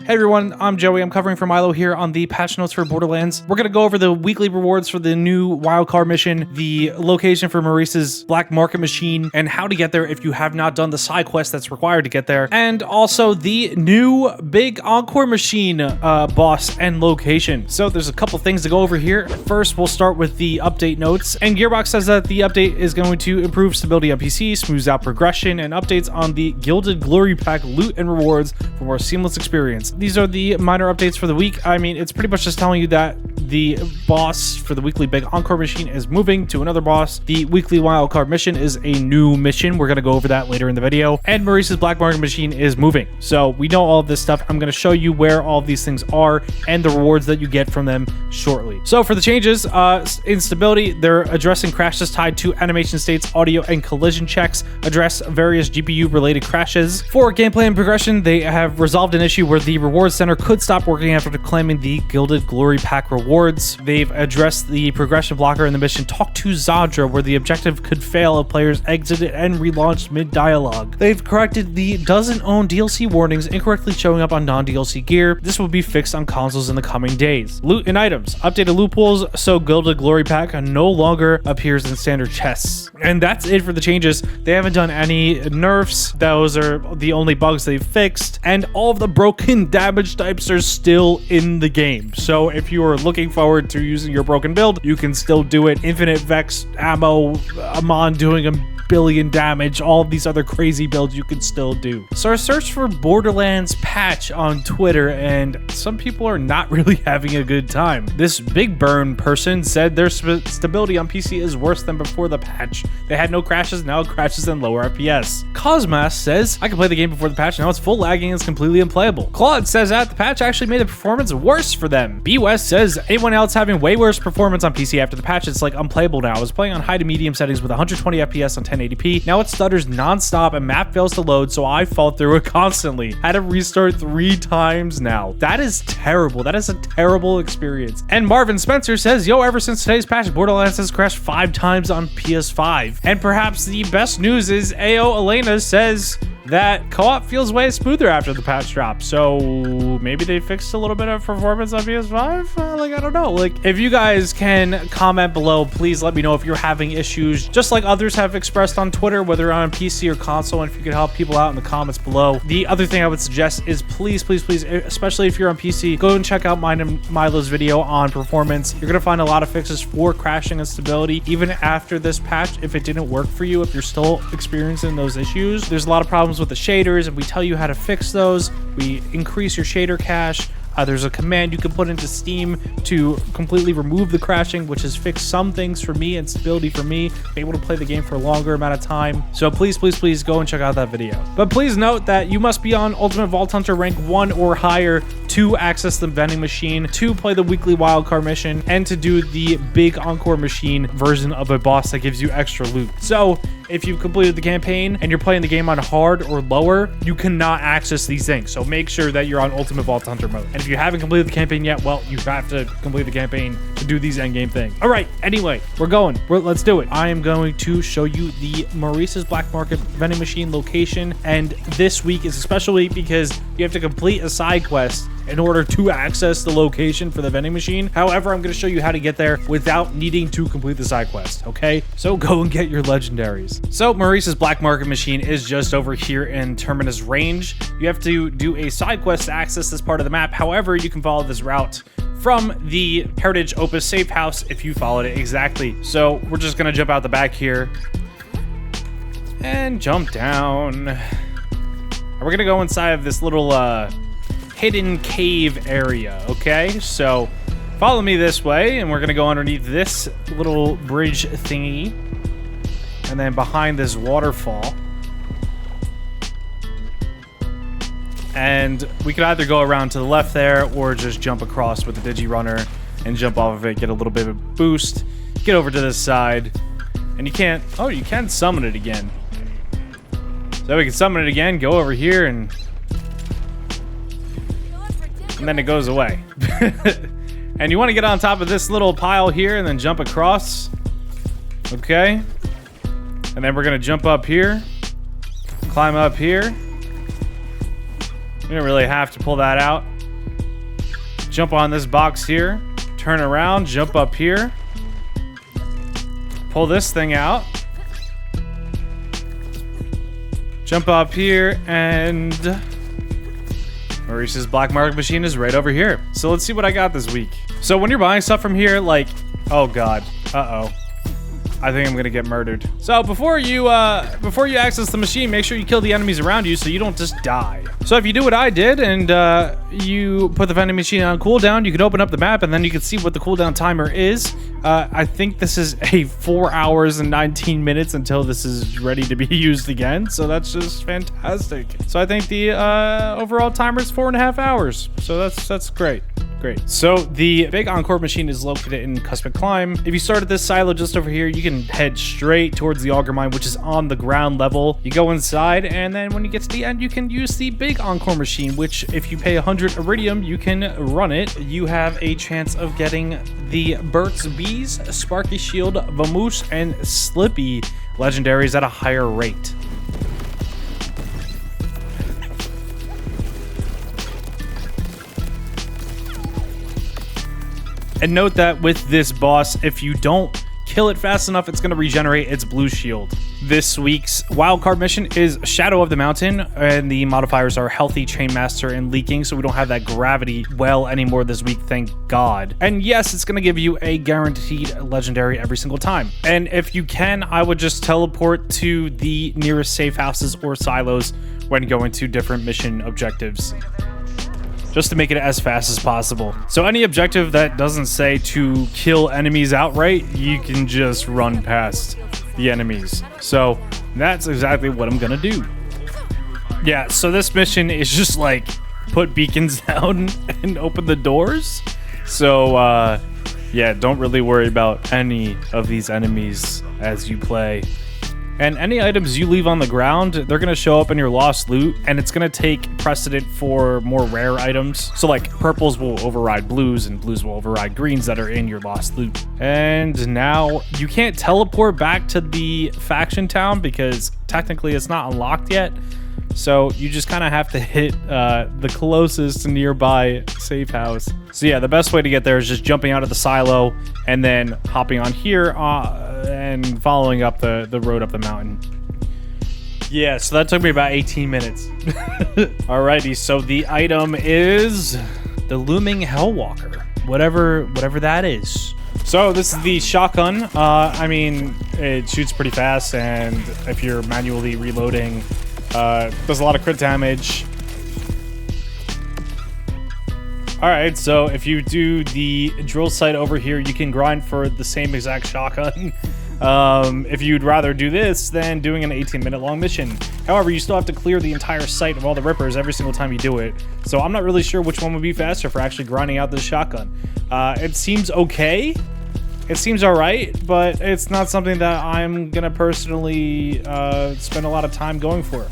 Hey everyone, I'm Joey. I'm covering for Milo here on the patch notes for Borderlands. We're going to go over the weekly rewards for the new Wildcard mission, the location for Maurice's black market machine, and how to get there if you have not done the side quest that's required to get there, and also the new big Encore machine boss and location. So there's a couple things to go over here. First, we'll start with the update notes, and Gearbox says that the update is going to improve stability on PC, smooths out progression, and updates on the Gilded Glory Pack loot and rewards for more seamless experience. These are the minor updates for the week. I mean, it's pretty much just telling you that the boss for the weekly big Encore machine is moving to another boss. The weekly wildcard mission is a new mission. We're going to go over that later in the video. And Maurice's black market machine is moving. So we know all of this stuff. I'm going to show you where all of these things are and the rewards that you get from them shortly. So for the changes, in stability, they're addressing crashes tied to animation states, audio, and collision checks, address various GPU related crashes. For gameplay and progression, they have resolved an issue where the Rewards Center could stop working after claiming the Gilded Glory Pack rewards. They've addressed the progression blocker in the mission Talk to Zadra, where the objective could fail if players exited and relaunched mid-dialogue. They've corrected the doesn't own DLC warnings incorrectly showing up on non-DLC gear. This will be fixed on consoles in the coming days. Loot and items. Updated loot pools, so Gilded Glory Pack no longer appears in standard chests. And that's it for the changes. They haven't done any nerfs. Those are the only bugs they've fixed. And all of the broken damage types are still in the game. So if you are looking forward to using your broken build, you can still do it. Infinite Vex ammo, Amon doing a billion damage, all of these other crazy builds you can still do. So I searched for Borderlands patch on Twitter, and some people are not really having a good time. This Big Burn person said their stability on PC is worse than before the patch. They had no crashes, now it crashes and lower FPS. Cosmas says, I can play the game before the patch, now it's full lagging and it's completely unplayable. Claude says that the patch actually made the performance worse for them. B-West says, anyone else having way worse performance on PC after the patch, it's like unplayable now. I was playing on high to medium settings with 120 FPS on 1080p. Now it stutters non-stop and map fails to load, so I fall through it constantly. Had to restart 3 times now. That is terrible. That is a terrible experience. And Marvin Spencer says, yo, ever since today's patch, Borderlands has crashed 5 times on PS5. And perhaps the best news is AO Elena says that co-op feels way smoother after the patch drop. So maybe they fixed a little bit of performance on PS5? I don't know. If you guys can comment below, please let me know if you're having issues, just like others have expressed on Twitter, whether on PC or console, and if you could help people out in the comments below. The other thing I would suggest is please, especially if you're on PC, go and check out mine and Milo's video on performance. You're gonna find a lot of fixes for crashing and stability, even after this patch. If it didn't work for you, if you're still experiencing those issues, there's a lot of problems with the shaders, and we tell you how to fix those. We increase your shader cache. There's a command you can put into Steam to completely remove the crashing, which has fixed some things for me and stability for me, be able to play the game for a longer amount of time. So please go and check out that video. But please note that you must be on Ultimate Vault Hunter rank 1 or higher to access the vending machine, to play the weekly wildcard mission, and to do the big Encore machine version of a boss that gives you extra loot. So if you've completed the campaign and you're playing the game on hard or lower, you cannot access these things. So make sure that you're on Ultimate Vault Hunter mode. And if you haven't completed the campaign yet, well, you have to complete the campaign to do these endgame things. All right, anyway, let's do it. I am going to show you the Maurice's Black Market vending machine location. And this week is a special week because you have to complete a side quest in order to access the location for the vending machine. However, I'm going to show you how to get there without needing to complete the side quest, okay? So go and get your legendaries. So Maurice's Black Market machine is just over here in Terminus Range. You have to do a side quest to access this part of the map. However, you can follow this route from the Heritage Opus safe house if you followed it exactly. So we're just going to jump out the back here and jump down. And we're going to go inside of this little hidden cave area, okay? So follow me this way, and we're gonna go underneath this little bridge thingy, and then behind this waterfall. And we could either go around to the left there, or just jump across with the Digi-Runner and jump off of it, get a little bit of a boost, get over to this side, and you can summon it again. So we can summon it again, go over here, and then it goes away. And you want to get on top of this little pile here and then jump across. Okay. And then we're going to jump up here, climb up here. You don't really have to pull that out. jump on this box here, turn around, jump up here, pull this thing out, jump up here, and Maurice's black market machine is right over here. So let's see what I got this week. So when you're buying stuff from here, like, oh god, uh-oh. I think I'm gonna get murdered. So before you access the machine, make sure you kill the enemies around you so you don't just die. So if you do what I did and you put the vending machine on cooldown, you can open up the map and then you can see what the cooldown timer is. I think this is a 4 hours and 19 minutes until this is ready to be used again. So that's just fantastic. So I think the overall timer is 4.5 hours. So that's great. Great. So the big Encore machine is located in Cuspid Climb. If you start at this silo just over here, you can head straight towards the auger mine, which is on the ground level. You go inside, and then when you get to the end, you can use the big Encore machine, which if you pay 100 iridium, you can run it. You have a chance of getting the Burt's Bees, Sparky Shield, Vamoose, and Slippy legendaries at a higher rate. And note that with this boss, if you don't kill it fast enough, it's going to regenerate its blue shield. This week's wildcard mission is Shadow of the Mountain, and the modifiers are Healthy, Chainmaster, and Leaking, so we don't have that gravity well anymore this week, thank God. And yes, it's going to give you a guaranteed legendary every single time. And if you can, I would just teleport to the nearest safe houses or silos when going to different mission objectives, just to make it as fast as possible. So any objective that doesn't say to kill enemies outright, you can just run past the enemies. So that's exactly what I'm gonna do. Yeah, so this mission is just like put beacons down and open the doors. So yeah, don't really worry about any of these enemies as you play. And any items you leave on the ground, they're going to show up in your lost loot, and it's going to take precedent for more rare items. So like purples will override blues, and blues will override greens that are in your lost loot. And now you can't teleport back to the faction town because technically it's not unlocked yet. So you just kind of have to hit the closest nearby safe house. So yeah, the best way to get there is just jumping out of the silo and then hopping on here and following up the road up the mountain. Yeah, so that took me about 18 minutes. Alrighty, so the item is the Looming Hellwalker, whatever that is. So this is the shotgun. I mean, it shoots pretty fast, and if you're manually reloading, does a lot of crit damage. Alright, so if you do the drill site over here, you can grind for the same exact shotgun. If you'd rather do this than doing an 18-minute long mission. However, you still have to clear the entire site of all the rippers every single time you do it. So I'm not really sure which one would be faster for actually grinding out this shotgun. It seems okay. It seems alright, but it's not something that I'm gonna personally spend a lot of time going for.